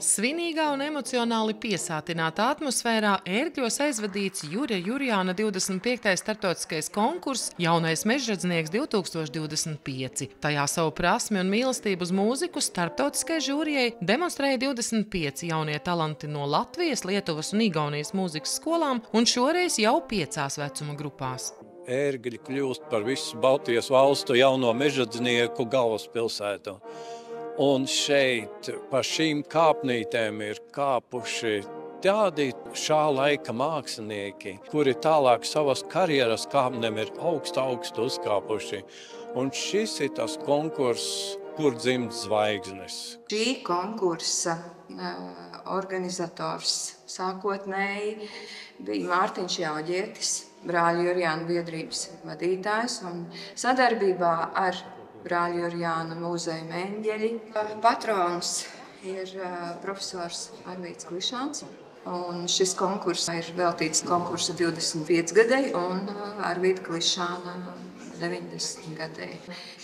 Svinīgā un emocionāli piesātinātā atmosfērā Ērgļos aizvadīts Jurja Jurjāna 25. starptautiskais konkurss Jaunais mežradznieks 2025. Tajā savu prasmi un mīlestību uz mūziku starptautiskai žūrijai demonstrēja 25 jaunie talanti no Latvijas, Lietuvas un Igaunijas mūzikas skolām un šoreiz jau 5 vecuma grupās. Ērgļi kļūst par visu Baltijas valstu jauno mežradznieku galvaspilsētu. Un šeit pa šīm kāpnītēm ir kāpuši tādi šā laika mākslinieki, kuri tālāk savas karjeras kāpnēm ir augstu uzkāpuši. Un šis ir tas konkurss, kur dzimst zvaigznes. Šī konkursa organizators sākotnēji bija Mārtiņš Jauģietis, Brāļu Jurjānu biedrības vadītājs, un sadarbībā ar Brāļu Jurjānu muzeju Meņģeļi. Patrons ir profesors Arvīds Klišāns, un šis konkurss ir veltīts konkursa 25 gadai un Arvīda Klišāna 90 gadai.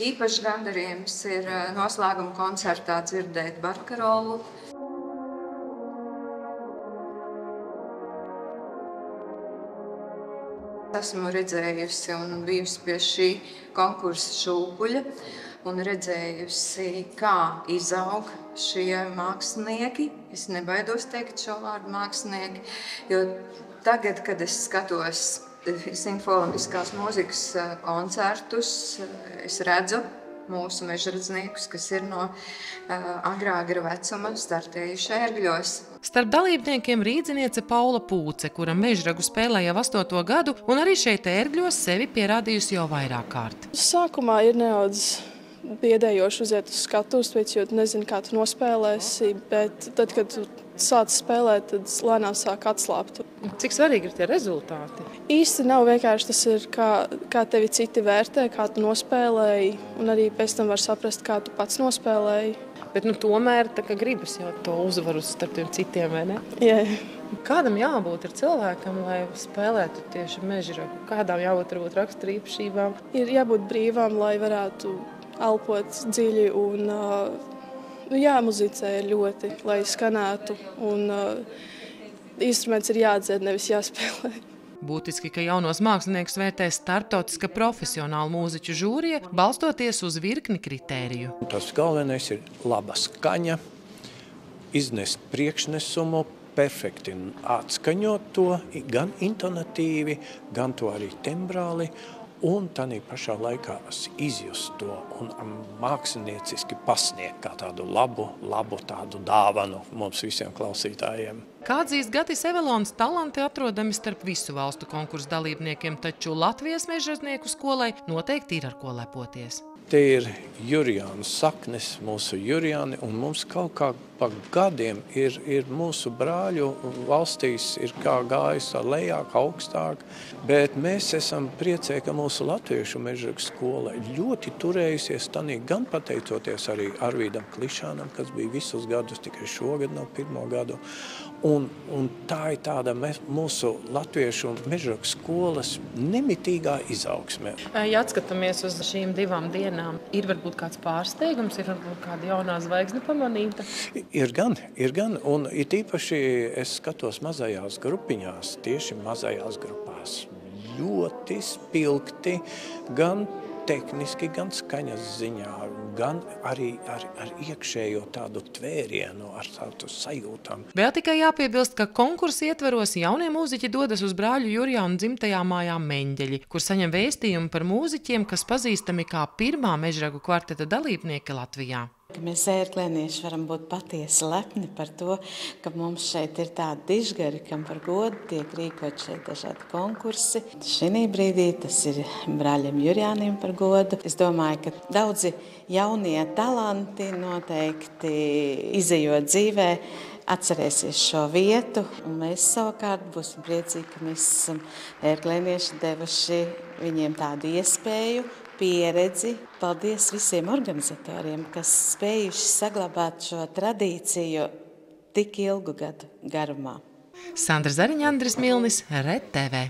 Īpašs gandarījums ir noslēguma koncertā dzirdēt barkarolu. Esmu redzējusi un bijusi pie šī konkursa šūpuļa un redzējusi, kā izaug šie mākslinieki. Es nebaidos teikt šo vārdu mākslinieki, jo tagad, kad es skatos simfoniskās mūzikas koncertus, es redzu mūsu mežradzniekus, kas ir no agrāgra vecuma startējuši Ērgļos. Starp dalībniekiem rīdziniece Paula Pūce, kura mežragu spēlē jau 8. gadu, un arī šeit Ērgļos sevi pierādījusi jau vairāk kārt. Sākumā ir nedaudz biedējoši uziet uz skatuves, jo nezinu, kā tu nospēlēsi, bet tad, kad tu sāc spēlēt, tad lēnām sāk atslābt. Cik svarīgi ir tie rezultāti? Īsti nav vienkārši tas ir, kā tevi citi vērtē, kā tu nospēlēji, un arī pēc tam var saprast, kā tu pats nospēlēji. Bet tomēr tā kā gribas jau to uzvaru starp tiem citiem, vai ne? Jā. Kādam jābūt ir cilvēkam, lai spēlētu tieši mežragu? Kādām jābūt varbūt raksturīpašībām? Ir jābūt brīvām, lai varētu elpot dziļi un jāmuzicē ļoti, lai skanētu. Un instruments ir jādzird, nevis jāspēlē. Būtiski, ka jaunos māksliniekus vērtē starptautiska profesionāla mūziķu žūrija, balstoties uz virkni kritēriju. Tas galvenais ir laba skaņa, iznest priekšnesumu, perfekti atskaņot to, gan intonatīvi, gan to arī tembrāli, un tādā pašā laikā izjust to un mākslinieciski pasniegt kā tādu labu tādu dāvanu mums visiem klausītājiem. Kā atzīst Gatis Evelons, talanti atrodami starp visu valstu konkursu dalībniekiem, taču Latvijas mežradznieku skolai noteikti ir ar ko lepoties. Te ir Jurjāna saknes, mūsu Jurjāni, un mums kaut kā pa gadiem ir mūsu brāļu valstīs ir kā gājis tā lejāk, augstāk, bet mēs esam priecēji, ka mūsu latviešu mežragu skola ļoti turējusies tanī, gan pateicoties arī Arvīdam Klišānam, kas bija visus gadus, tikai šogad nav 1. gadu, un tā ir tāda mūsu latviešu mežragu skolas nemitīgā izaugsme. Ja atskatāmies uz šīm 2 dienām, ir varbūt kāds pārsteigums, ir varbūt kāda jaunā zvaigzne pamanīta? Ir gan, un it īpaši es skatos mazajās grupiņās, tieši mazajās grupās. Ļoti spilgti, gan tehniski, gan skaņas ziņā, gan arī ar iekšējo tādu tvērienu, ar tādu sajūtām. Vēl tikai jāpiebilst, ka konkursa ietveros jaunie mūziķi dodas uz Brāļu Jurjānu dzimtajā mājā Meņģeļi, kur saņem vēstījumu par mūziķiem, kas pazīstami kā pirmā mežragu kvarteta dalībnieki Latvijā. Mēs ērglēnieši varam būt patiesi lepni par to, ka mums šeit ir tādi dižgari, kam par godu tiek rīkot šeit dažādi konkursi. Šī brīdī tas ir Brāļiem Jurjāniem par godu. Es domāju, ka daudzi jaunie talanti noteikti izejot dzīvē atcerēsies šo vietu, un mēs savukārt būsim priecīgi, ka mēs esam ērglēnieši devuši viņiem tādu iespēju, pieredzi. Paldies visiem organizatoriem, kas spējuši saglabāt šo tradīciju tik ilgu gadu garumā. Sandra Zariņa, Andris Milnis, Red TV.